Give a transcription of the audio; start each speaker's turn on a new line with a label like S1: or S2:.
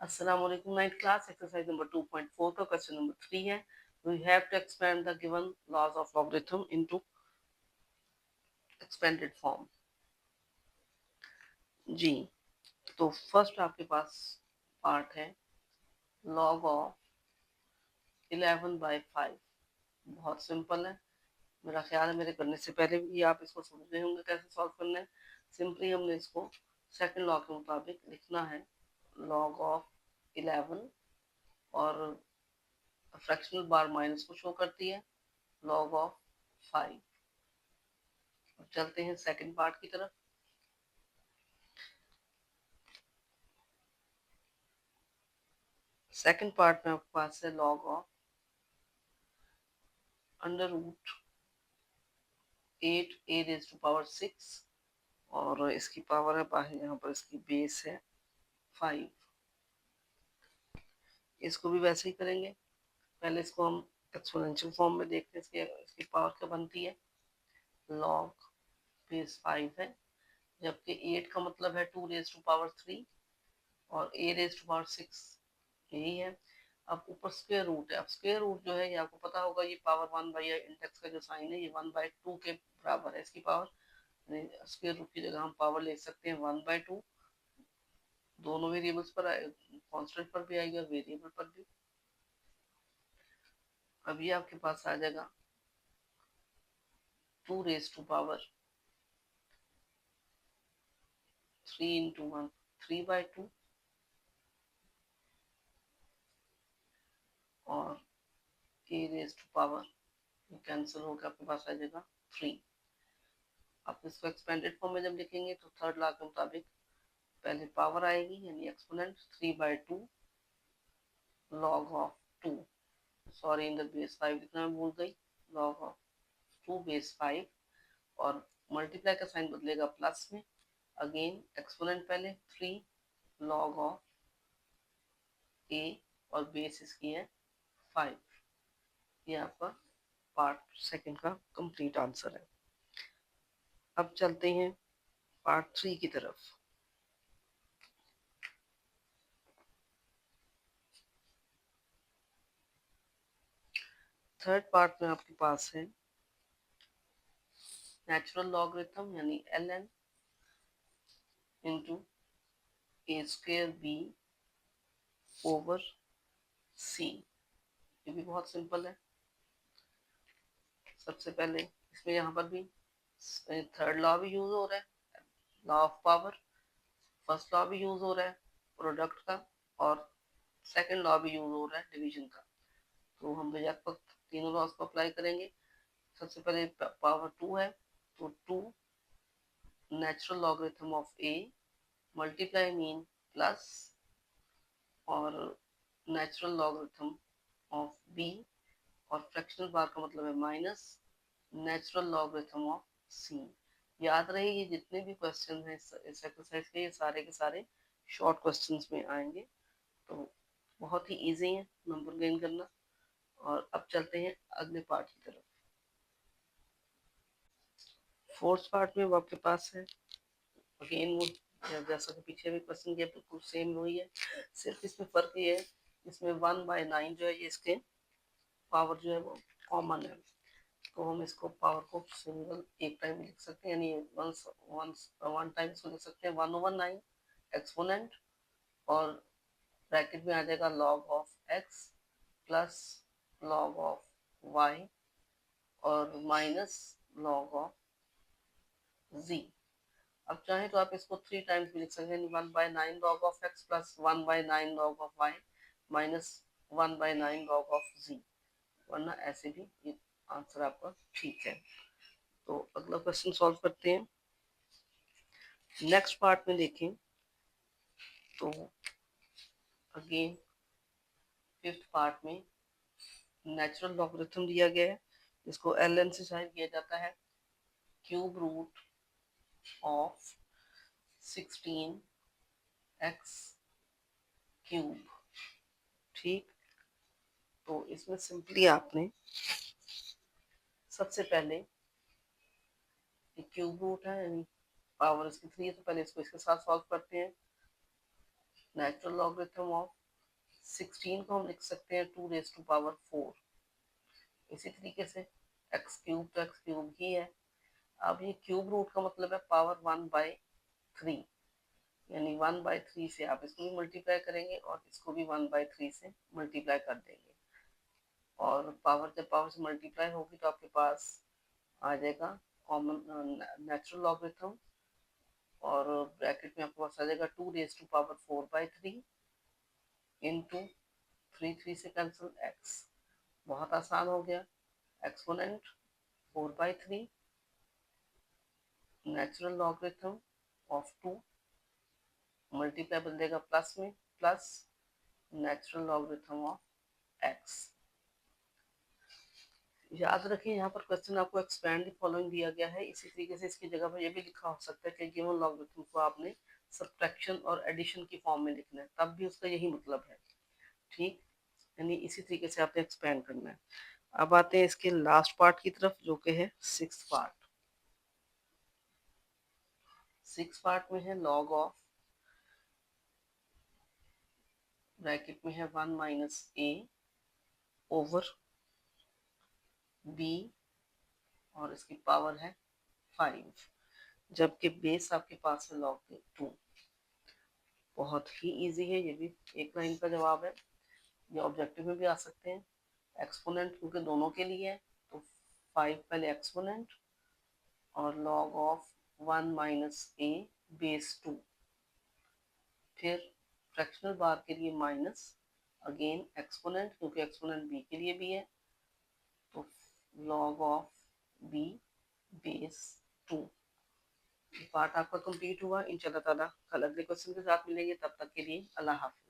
S1: अस्सलाम वालेकुम। 9th class exercise number 2.4 का क्वेश्चन नंबर 3 है। We have to expand the given laws of logarithm into expanded form. जी, तो फर्स्ट आपके पास पार्ट है लॉग ऑफ 11/5। बहुत सिंपल है, मेरा ख्याल है मेरे करने से पहले भी आप इसको समझ गए होंगे कैसे सॉल्व करना है। सिंपली हमने इसको सेकंड लॉ के मुताबिक लिखना है। लॉग ऑफ 11 और फ्रैक्शनल बार माइनस को शो करती है लॉग ऑफ 5। अब चलते हैं सेकंड पार्ट की तरफ। सेकंड पार्ट में आपके पास है log of under root 8 a⁻⁶ और इसकी पावर है बाहर, यहाँ पर इसकी बेस है 5। इसको भी वैसे ही करेंगे। पहले इसको हम एक्सपोनेंशियल फॉर्म में देखते हैं इसकी पावर क्या बनती है। लॉग बेस 5 है, जबकि 8 का मतलब है 2⁻³ और a⁻⁶ यही है। अब ऊपर स्क्वायर रूट है। अब स्क्वायर रूट जो है ये आपको पता होगा, ये पावर 1/, इंडेक्स का जो साइन है ये 1/2 के बराबर है इसकी पावर। स्क्वायर रूट की जगह हम पावर ले सकते हैं 1/2। दोनों वेरिएबल्स पर कांस्टेंट पर भी आएगी और वेरिएबल पर भी। अब ये आपके पास आ जाएगा 2⁻³ 3 × 1 3/2 और a⁻, कैंसिल होकर आपके पास आ जाएगा 3। आप इसको एक्सपेंडेड फॉर्म में जब लिखेंगे तो थर्ड लॉ के मुताबिक पहले पावर आएगी यानी exponent 3/2 log of 2, sorry in the base 5 लिखना मैं भूल गई, लॉग ऑफ 2 बेस 5 और मल्टीप्लाई का साइन बदलेगा प्लस में। अगेन एक्सपोनेंट पहले 3 लॉग ऑफ a और बेस इसकी है 5। ये आपका पार्ट सेकंड का कंप्लीट आंसर है। अब चलते हैं पार्ट 3 की तरफ। थर्ड पार्ट में आपके पास है नेचुरल लॉगरिथम यानी ln into a²b over c। ये भी बहुत सिंपल है। सबसे पहले इसमें यहाँ पर भी थर्ड लॉ भी यूज हो रहा है, law of power. First law भी यूज हो रहा है प्रोडक्ट का, और सेकंड लॉ भी यूज हो रहा है डिवीजन का। तो हम बेशक तीनों लॉज को अप्लाई करेंगे। सबसे पहले पावर 2 है तो 2 natural logarithm of a multiply mean plus और नेचुरल लॉगरिथम ऑफ b और फ्रैक्शनल बार का मतलब है minus natural logarithm of c। याद रहे ये जितने भी क्वेश्चन हैं इस एक्सरसाइज के, ये सारे के सारे शॉर्ट क्वेश्चंस में आएंगे, तो बहुत ही इजी है नंबर गेन करना। और अब चलते हैं अगले पार्ट की तरफ। फोर्थ पार्ट में वो आपके पास है अगेन वो जैसा कि पीछे भी क्वेश्चन किया बिल्कुल सेम वही है, सिर्फ इसमें फर्क ये है इसमें 1/9 जो है ये इसके पावर जो है वो कॉमन है। तो हम इसको पावर को सिंगल एक टाइम लिख सकते हैं, यानी वन टाइम इसको लिख सकते हैं 1/9 एक्सपोनेंट, और ब्रैकेट में आ जाएगा log of x plus log of y और माइनस लॉग ऑफ z। अब चाहे तो आप इसको 3 टाइम्स भी लिख सकते हैं, 1/9 log of x plus 1/9 log of y minus 1/9 log of z, वरना ऐसे भी ये आंसर आपका ठीक है। तो अगला क्वेश्चन सॉल्व करते हैं। नेक्स्ट पार्ट में देखें तो अगेन फिफ्थ पार्ट में नेचुरल लॉगरिथम दिया गया है, जिसको ln से साइन किया जाता है क्यूब रूट ऑफ 16x³। ठीक, तो इसमें सिंपली आपने सबसे पहले क्यूब रूट है यानी पावर इसकी 3 है, तो पहले इसको इसके साथ सॉल्व करते हैं। नेचुरल लॉगरिथम ऑफ 16 को हम लिख सकते हैं 2⁴। इसी तरीके से एक्स क्यूब तो एक्स क्यूब ही है। अब ये क्यूब रूट का मतलब है पावर 1/3, यानी 1/3 से आप इसको भी मल्टीप्लाई करेंगे और इसको भी 1/3 से मल्टीप्लाई कर देंगे, और पावर जब पावर से मल्टीप्लाई होगी तो आपके पास आ जाएगा कॉमन नेचुरल लॉगरिथम, और ब्रैकेट में आपके पास आ जाएगा 2⁴/3 इंटू 3 से कैंसिल एक्स, बहुत आसान हो गया। Exponent 4/3 natural logarithm of 2, multiply बन जाएगा प्लस में, plus natural logarithm of x. याद रखिए यहाँ पर क्वेश्चन आपको एक्सपैंड द फॉलोइंग दिया गया है, इसी तरीके से इसकी जगह पर ये भी लिखा हो सकता है कि गिवन लॉगरिथम को आपने सब्ट्रैक्शन और एडिशन की फॉर्म में लिखना है, तब भी उसका यही मतलब है। ठीक, यानी इसी तरीके से आपने एक्सपैंड करना है। अब आते हैं इसके लास्ट पार्ट की तरफ, जो कि है 6th पार्ट। 6th पार्ट में है लॉग ऑफ, ब्रैकेट में है 1 - a ओवर b, और इसकी पावर है 5, जबकि बेस आपके पास है log 2। बहुत ही इजी है, ये भी एक लाइन का जवाब है, ये ऑब्जेक्टिव में भी आ सकते हैं। एक्सपोनेंट क्योंकि दोनों के लिए है तो 5 पहले एक्सपोनेंट और log ऑफ 1 - a बेस 2, फिर फ्रैक्शनल बार के लिए माइनस, अगेन एक्सपोनेंट क्योंकि एक्सपोनेंट b के लिए भी है तो log of b base 2। Part आपका कंप्लीट हुआ। इंशाल्लाह ताला कल अगले क्वेश्चन के साथ मिलेंगे, तब तक के लिए अल्लाह हाफिज।